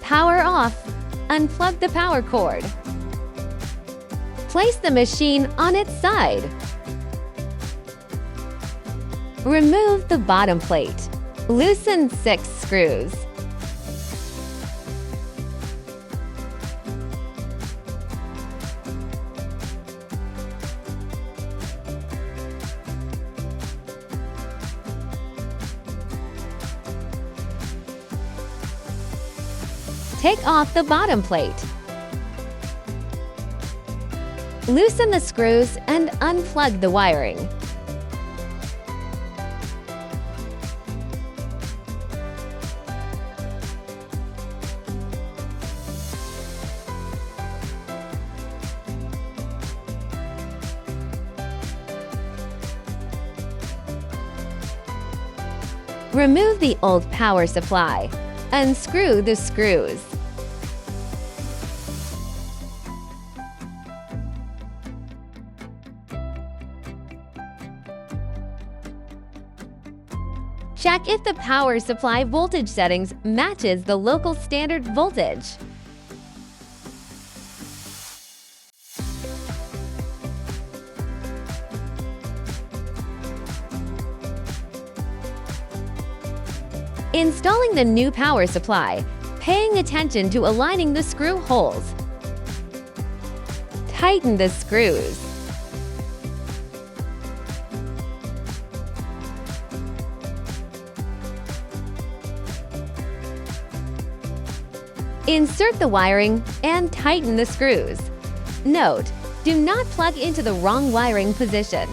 Power off. Unplug the power cord. Place the machine on its side. Remove the bottom plate. Loosen 6 screws. Take off the bottom plate. Loosen the screws and unplug the wiring. Remove the old power supply. Unscrew the screws. Check if the power supply voltage settings matches the local standard voltage. Installing the new power supply, paying attention to aligning the screw holes. Tighten the screws. Insert the wiring and tighten the screws. Note: do not plug into the wrong wiring position.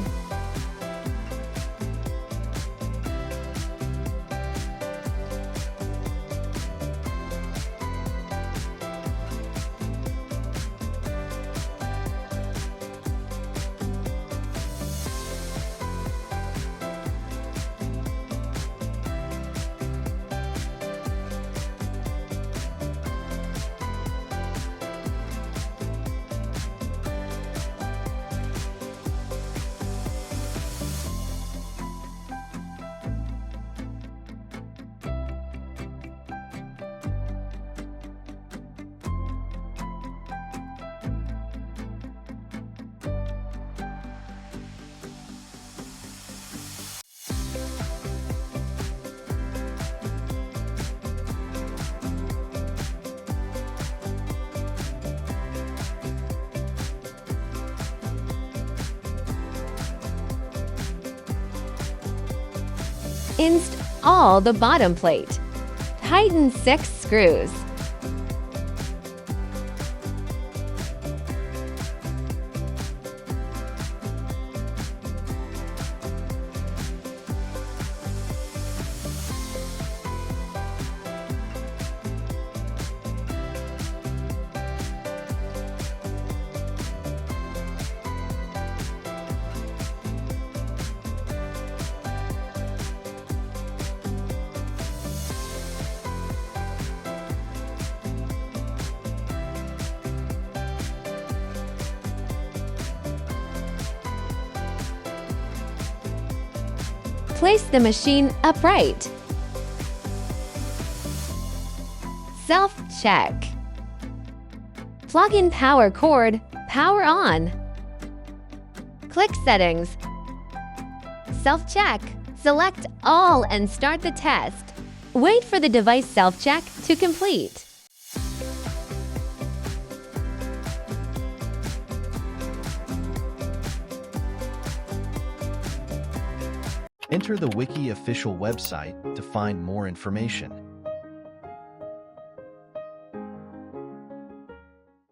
Install the bottom plate. Tighten 6 screws. Place the machine upright. Self-check. Plug in power cord, power on. Click Settings. Self-check. Select All and start the test. Wait for the device self-check to complete. Enter the Wiki official website to find more information.